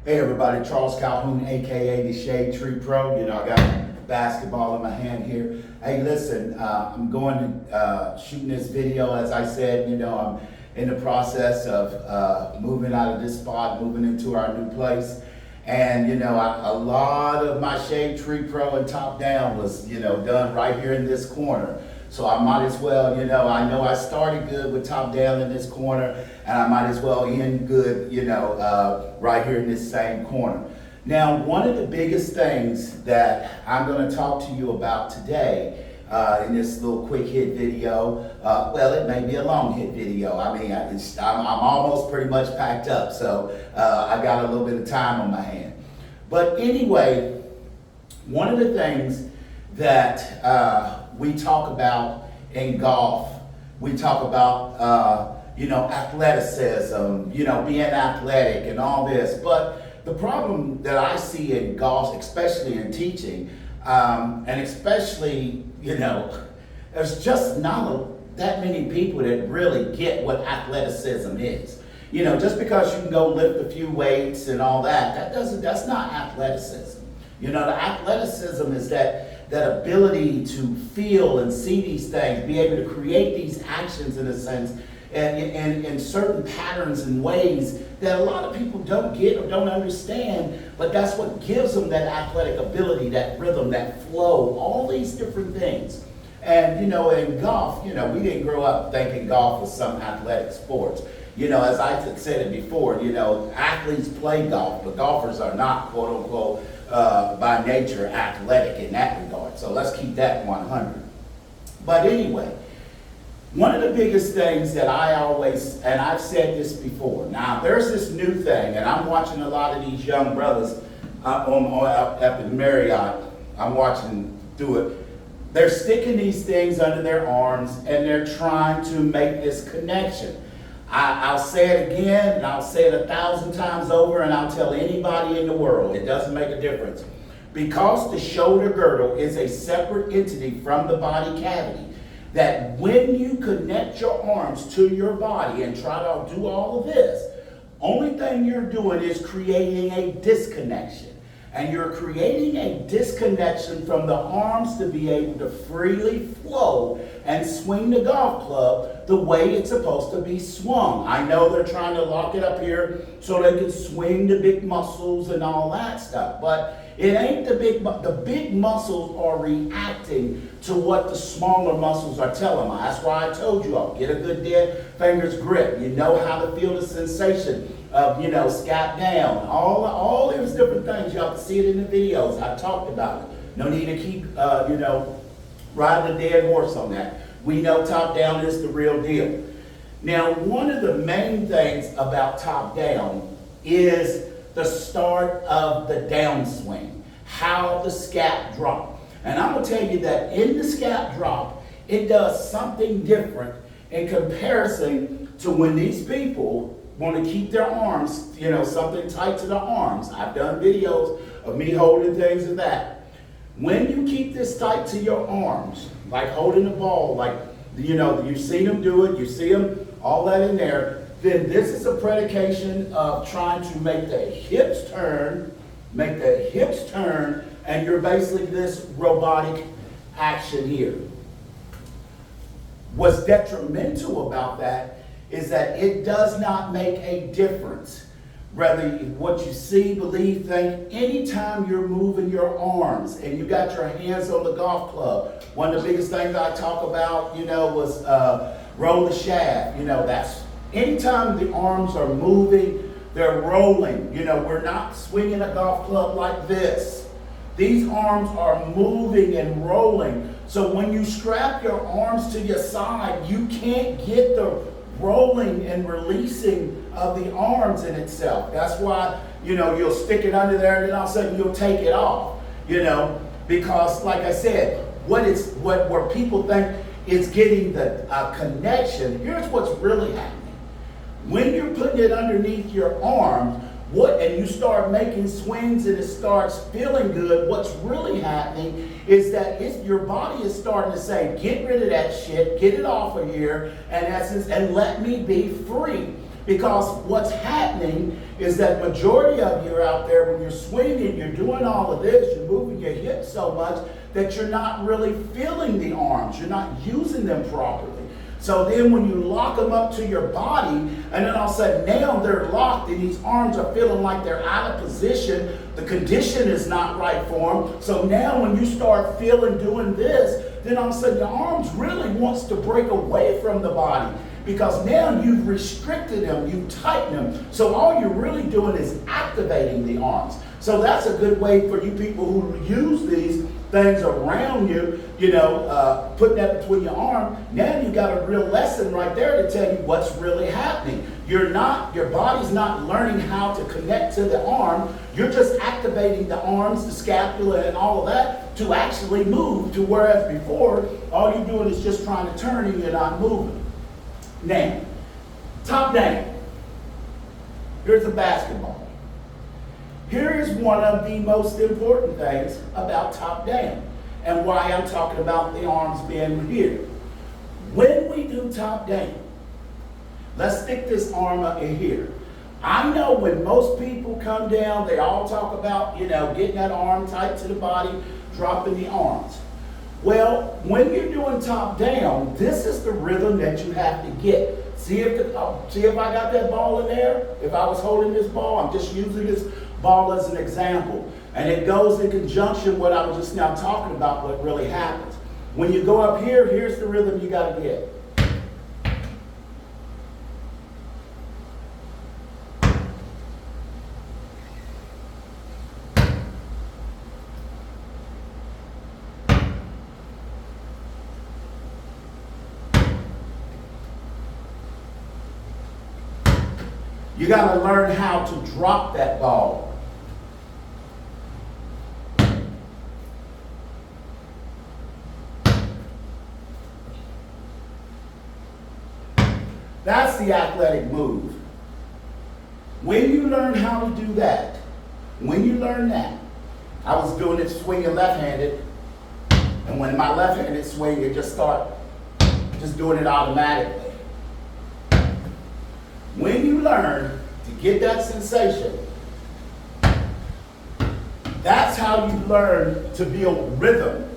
Hey everybody, Charles Calhoun, aka the Shade Tree Pro. You know, I got basketball in my hand here. Hey, listen, I'm going to shooting this video. As I said, you know, I'm in the process of moving out of this spot, moving into our new place. And, you know, a lot of my Shade Tree Pro and top down was, you know, done right here in this corner. So I might as well, you know I started good with top down in this corner, and I might as well end good, you know, right here in this same corner. Now, one of the biggest things that I'm going to talk to you about today in this little quick hit video, well, it may be a long hit video. I mean, I'm almost pretty much packed up, so I got a little bit of time on my hand. But anyway, one of the things that we talk about in golf, we talk about, you know, athleticism, you know, being athletic and all this. But the problem that I see in golf, especially in teaching, and especially, you know, there's just not that many people that really get what athleticism is. You know, just because you can go lift a few weights and all that, that's not athleticism. You know, the athleticism is that ability to feel and see these things, be able to create these actions in a sense, and in certain patterns and ways that a lot of people don't get or don't understand, but that's what gives them that athletic ability, that rhythm, that flow, all these different things. And, you know, in golf, you know, we didn't grow up thinking golf was some athletic sports. You know, as I said it before, you know, athletes play golf, but golfers are not, quote unquote, by nature athletic in that regard. So let's keep that 100. But anyway, one of the biggest things that I always, and I've said this before, now there's this new thing, and I'm watching a lot of these young brothers up at the Marriott, I'm watching do it. They're sticking these things under their arms and they're trying to make this connection. I'll say it again, and I'll say it 1,000 times over, and I'll tell anybody in the world, it doesn't make a difference. Because the shoulder girdle is a separate entity from the body cavity, that when you connect your arms to your body and try to do all of this, only thing you're doing is creating a disconnection. And you're creating a disconnection from the arms to be able to freely flow and swing the golf club the way it's supposed to be swung. I know they're trying to lock it up here so they can swing the big muscles and all that stuff, but it ain't the big muscles are reacting to what the smaller muscles are telling them. That's why I told you all, get a good dead fingers grip. You know how to feel the sensation of, you know, scap down. All those different things. You have to see it in the videos. I talked about it. No need to keep, you know, riding a dead horse on that. We know top down is the real deal. Now, one of the main things about top down is the start of the downswing, how the scap drop. And I'm going to tell you that in the scap drop, it does something different in comparison to when these people want to keep their arms, you know, something tight to the arms. I've done videos of me holding things of that. When you keep this tight to your arms, like holding a ball, like, you know, you've seen them do it, you see them, all that in there, then this is a predication of trying to make the hips turn, and you're basically this robotic action here. What's detrimental about that is that it does not make a difference. Whether what you see, believe, think, anytime you're moving your arms and you got your hands on the golf club, one of the biggest things I talk about, you know, was roll the shaft. You know, that's anytime the arms are moving, they're rolling. You know, we're not swinging a golf club like this. These arms are moving and rolling. So when you strap your arms to your side, you can't get the rolling and releasing of the arms in itself. That's why, you know, you'll stick it under there and then all of a sudden you'll take it off, you know, because like I said, where people think is getting the connection, here's what's really happening. When you're putting it underneath your arm, and you start making swings and it starts feeling good, what's really happening is that your body is starting to say, get rid of that shit, get it off of here, and let me be free. Because what's happening is that majority of you are out there, when you're swinging, you're doing all of this, you're moving your hips so much that you're not really feeling the arms. You're not using them properly. So then when you lock them up to your body, and then all of a sudden now they're locked and these arms are feeling like they're out of position, the condition is not right for them. So now when you start feeling doing this, then all of a sudden your arms really wants to break away from the body. Because now you've restricted them, you've tightened them. So all you're really doing is activating the arms. So that's a good way for you people who use these things around you, putting that between your arm. Now you got a real lesson right there to tell you what's really happening. Your body's not learning how to connect to the arm. You're just activating the arms, the scapula, and all of that to actually move. To whereas before, all you're doing is just trying to turn and you're not moving. Now, top down. Here's a basketball. Here is one of the most important things about top down and why I'm talking about the arms being here. When we do top down, let's stick this arm up in here. I know when most people come down, they all talk about, getting that arm tight to the body, dropping the arms. Well, when you're doing top down, this is the rhythm that you have to get. See if I got that ball in there? If I was holding this ball, I'm just using this ball as an example. And it goes in conjunction with what I was just now talking about, what really happens. When you go up here, here's the rhythm you got to get. You got to learn how to drop that ball. That's the athletic move. When you learn how to do that, when you learn that, I was doing it swinging left-handed, and when my left-handed swing, it just start just doing it automatically. When you learn to get that sensation, that's how you learn to build rhythm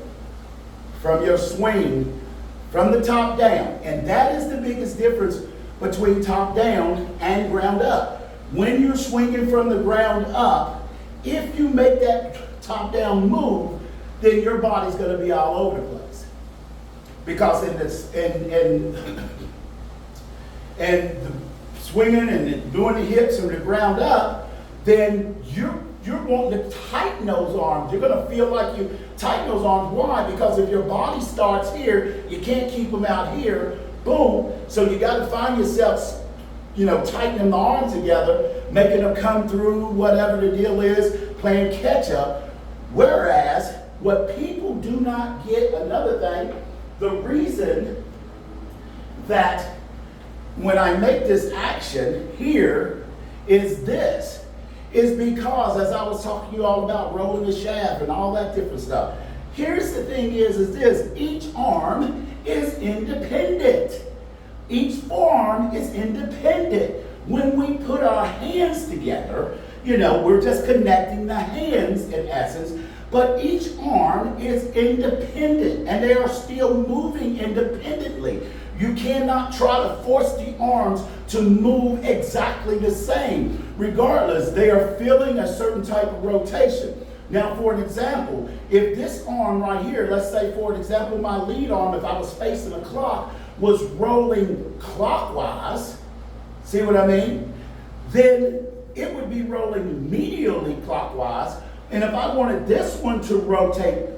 from your swing from the top down. And that is the biggest difference between top down and ground up. When you're swinging from the ground up, if you make that top down move, then your body's going to be all over the place. Because in the swinging and doing the hips from the ground up, then you're wanting to tighten those arms. You're going to feel like you tighten those arms. Why? Because if your body starts here, you can't keep them out here. Boom. So you got to find yourself, tightening the arms together, making them come through, whatever the deal is, playing catch up. Whereas, what people do not get, another thing, the reason that when I make this action here is this, is because, as I was talking to you all about rolling the shaft and all that different stuff, here's the thing is this, each arm is independent. Each forearm is independent. When we put our hands together, we're just connecting the hands in essence, but each arm is independent and they are still moving independently. You cannot try to force the arms to move exactly the same. Regardless, they are feeling a certain type of rotation. Now, for an example, if this arm right here, let's say for an example, my lead arm, if I was facing a clock, was rolling clockwise, see what I mean? Then it would be rolling medially clockwise. And if I wanted this one to rotate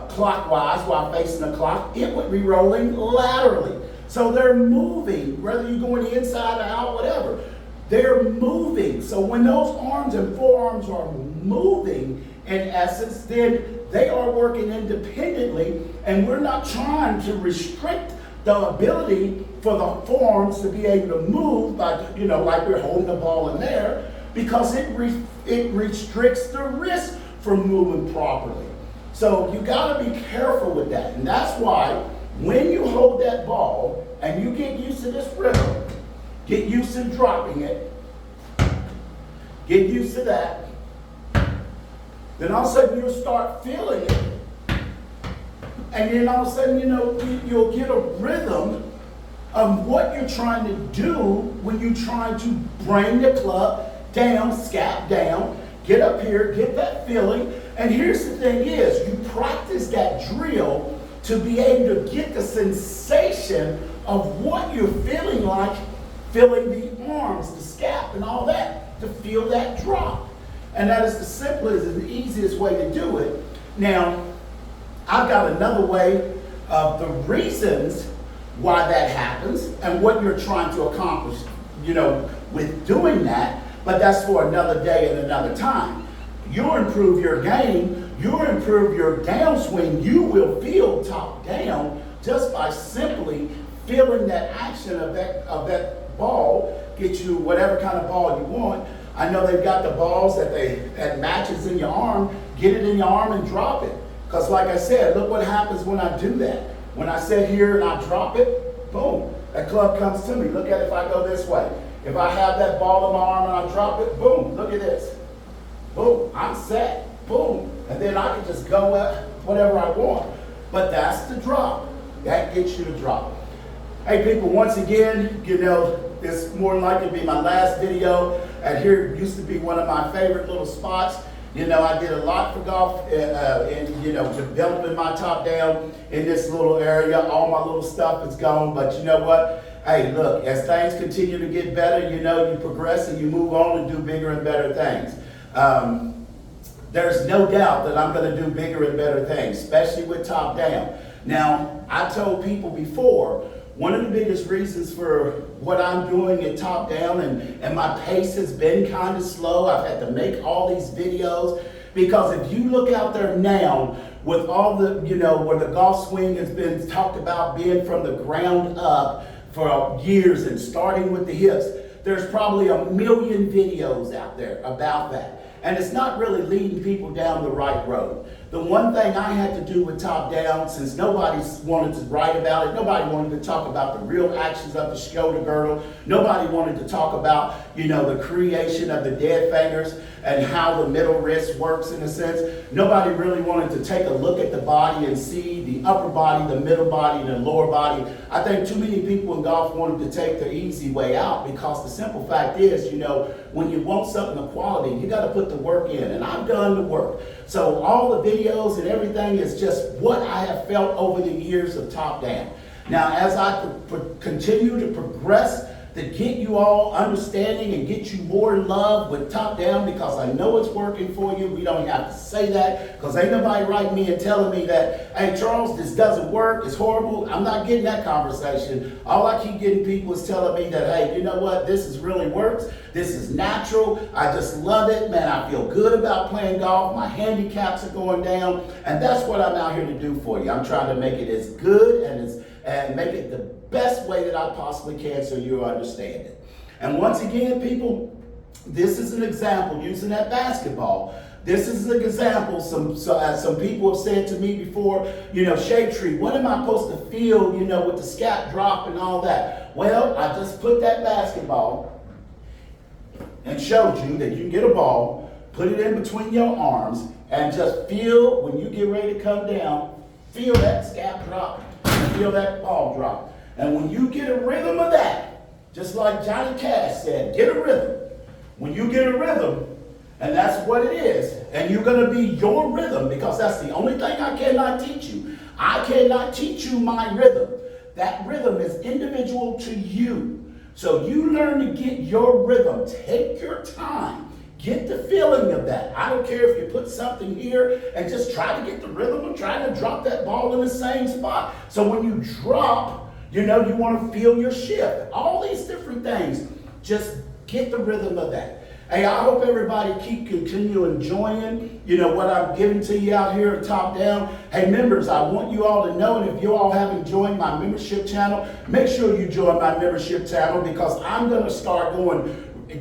clockwise while facing the clock, it would be rolling laterally. So they're moving, whether you're going inside or out, whatever. They're moving. So when those arms and forearms are moving, in essence, then they are working independently, and we're not trying to restrict the ability for the forearms to be able to move by, like we're holding the ball in there, because it restricts the wrist from moving properly. So you got to be careful with that. And that's why when you hold that ball and you get used to this rhythm, Get used to dropping it. Get used to that. Then all of a sudden you'll start feeling it. And then all of a sudden, you'll get a rhythm of what you're trying to do when you're trying to bring the club down, scap down, get up here, get that feeling. And here's the thing is, you practice that drill to be able to get the sensation of what you're feeling like, feeling the arms, the scap, and all that, to feel that drop. And that is the simplest and the easiest way to do it. Now, I've got another way of the reasons why that happens and what you're trying to accomplish, with doing that, but that's for another day and another time. You'll improve your game, you'll improve your downswing, you will feel top down just by simply feeling that action of that ball, get you whatever kind of ball you want. I know they've got the balls that matches in your arm, get it in your arm and drop it. Because like I said, look what happens when I do that. When I sit here and I drop it, boom, that club comes to me. Look at it if I go this way. If I have that ball in my arm and I drop it, boom, look at this. Boom, I'm set, boom. And then I can just go whatever I want. But that's the drop. That gets you to drop. Hey people, once again, this more than likely be my last video. And here used to be one of my favorite little spots. I did a lot for golf and developing my top down in this little area. All my little stuff is gone, but you know what? Hey, look, as things continue to get better, you progress and you move on and do bigger and better things. There's no doubt that I'm going to do bigger and better things, especially with top down. Now, I told people before, one of the biggest reasons for what I'm doing at top down and my pace has been kind of slow. I've had to make all these videos because if you look out there now with all the, where the golf swing has been talked about being from the ground up for years and starting with the hips, there's probably 1 million videos out there about that. And it's not really leading people down the right road. The one thing I had to do with top down, since nobody wanted to write about it, nobody wanted to talk about the real actions of the shoulder girdle, nobody wanted to talk about, the creation of the dead fingers and how the middle wrist works in a sense. Nobody really wanted to take a look at the body and see the upper body, the middle body, and the lower body. I think too many people in golf wanted to take the easy way out because the simple fact is, when you want something of quality, you got to put the work in, and I've done the work. So all the videos and everything is just what I have felt over the years of top down. Now, as I continue to progress to get you all understanding and get you more in love with top down, because I know it's working for you. We don't have to say that because ain't nobody writing me and telling me that, hey Charles, this doesn't work, it's horrible. I'm not getting that conversation. All I keep getting people is telling me that, hey, you know what, this is really works. This is natural. I just love it, man. I feel good about playing golf. My handicaps are going down, and that's what I'm out here to do for you. I'm trying to make it as good and make it the best way that I possibly can so you understand it. And once again, people, this is an example using that basketball. This is an example. Some people have said to me before, shade tree, what am I supposed to feel, with the scap drop and all that? Well, I just put that basketball and showed you that you can get a ball, put it in between your arms, and just feel when you get ready to come down, feel that scap drop and feel that ball drop. And when you get a rhythm of that, just like Johnny Cash said, get a rhythm. When you get a rhythm, and that's what it is, and you're going to be your rhythm, because that's the only thing I cannot teach you. I cannot teach you my rhythm. That rhythm is individual to you. So you learn to get your rhythm. Take your time. Get the feeling of that. I don't care if you put something here and just try to get the rhythm of trying to drop that ball in the same spot. So when you drop, you want to feel your shift. All these different things. Just get the rhythm of that. Hey, I hope everybody continue enjoying, what I'm giving to you out here at Top Down. Hey, members, I want you all to know, and if you all haven't joined my membership channel, make sure you join my membership channel, because I'm going to start going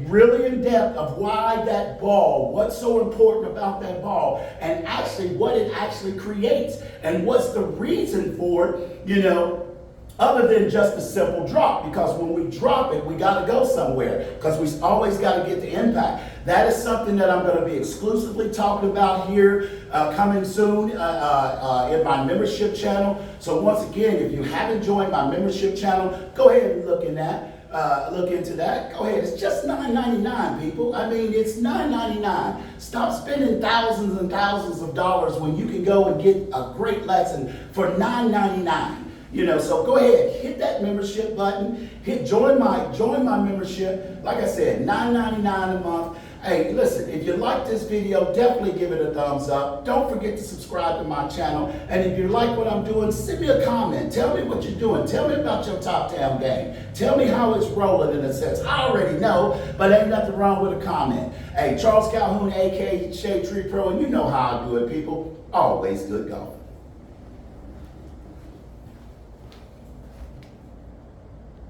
really in depth of why that ball, what's so important about that ball, and actually what it actually creates, and what's the reason for it, other than just a simple drop, because when we drop it, we got to go somewhere, because we always got to get the impact. That is something that I'm going to be exclusively talking about here coming soon in my membership channel. So once again, if you haven't joined my membership channel, go ahead and look into that. Go ahead. It's just $9.99, people. I mean, it's $9.99. Stop spending thousands and thousands of dollars when you can go and get a great lesson for $9.99. You know, so go ahead, hit that membership button, join my membership. Like I said, $9.99 a month. Hey, listen, if you like this video, definitely give it a thumbs up. Don't forget to subscribe to my channel. And if you like what I'm doing, send me a comment. Tell me what you're doing. Tell me about your top down game. Tell me how it's rolling in a sense. I already know, but ain't nothing wrong with a comment. Hey, Charles Calhoun, aka Shade Tree Pro, and you know how I do it, people. Always good golf.